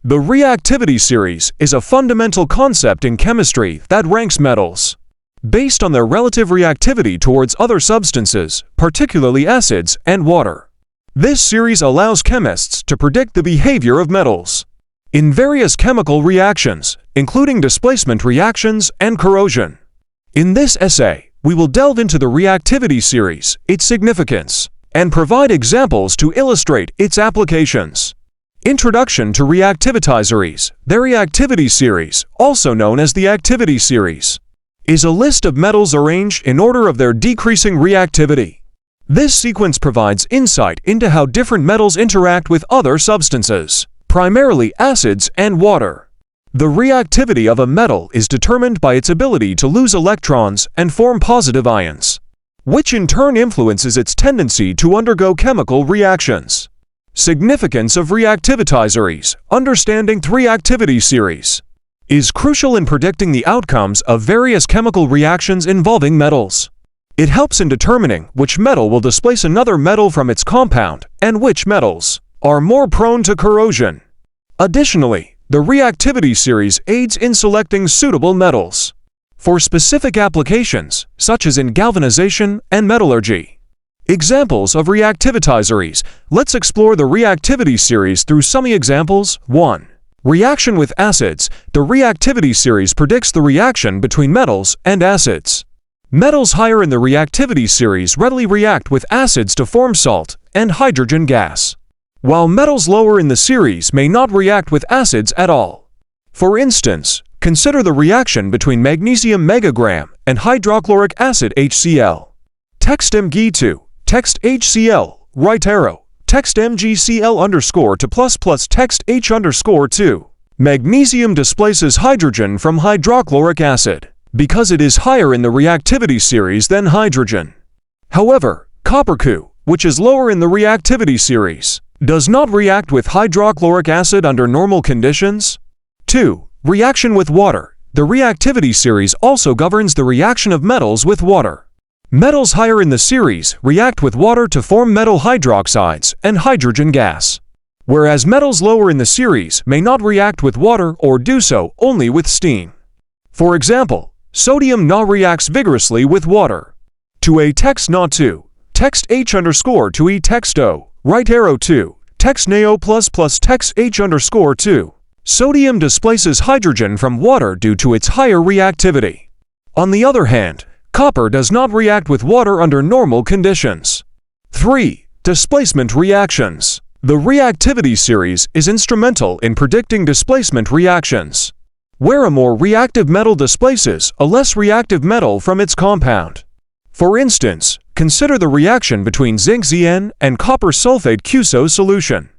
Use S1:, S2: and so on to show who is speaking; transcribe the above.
S1: The reactivity series is a fundamental concept in chemistry that ranks metals based on their relative reactivity towards other substances, particularly acids and water. This series allows chemists to predict the behavior of metals in various chemical reactions, including displacement reactions and corrosion. In this essay, we will delve into the reactivity series, its significance, and provide examples to illustrate its applications. Introduction to reactivity series. The reactivity series, also known as the activity series, is a list of metals arranged in order of their decreasing reactivity. This sequence provides insight into how different metals interact with other substances, primarily acids and water. The reactivity of a metal is determined by its ability to lose electrons and form positive ions, which in turn influences its tendency to undergo chemical reactions. Significance of reactivity series. Understanding the reactivity series is crucial in predicting the outcomes of various chemical reactions involving metals. It helps in determining which metal will displace another metal from its compound and which metals are more prone to corrosion. Additionally, the reactivity series aids in selecting suitable metals for specific applications, such as in galvanization and metallurgy. Examples of reactivity series. Let's explore the reactivity series through some examples. 1. Reaction with acids. The reactivity series predicts the reaction between metals and acids. Metals higher in the reactivity series readily react with acids to form salt and hydrogen gas, while metals lower in the series may not react with acids at all. For instance, consider the reaction between magnesium megagram and hydrochloric acid HCl. Text Mg2, text HCl, right arrow, text MgCl underscore to plus plus text H underscore 2. Magnesium displaces hydrogen from hydrochloric acid because it is higher in the reactivity series than hydrogen. However, copper Cu, which is lower in the reactivity series, does not react with hydrochloric acid under normal conditions. 2. Reaction with water. The reactivity series also governs the reaction of metals with water. Metals higher in the series react with water to form metal hydroxides and hydrogen gas, whereas metals lower in the series may not react with water or do so only with steam. For example, sodium Na reacts vigorously with water. To a text Na2, text H underscore to E text O, right arrow 2, text NaO plus plus text H underscore 2. Sodium displaces hydrogen from water due to its higher reactivity. On the other hand, copper does not react with water under normal conditions. 3. Displacement reactions. The reactivity series is instrumental in predicting displacement reactions, where a more reactive metal displaces a less reactive metal from its compound. For instance, consider the reaction between zinc Zn and copper sulfate QSO solution.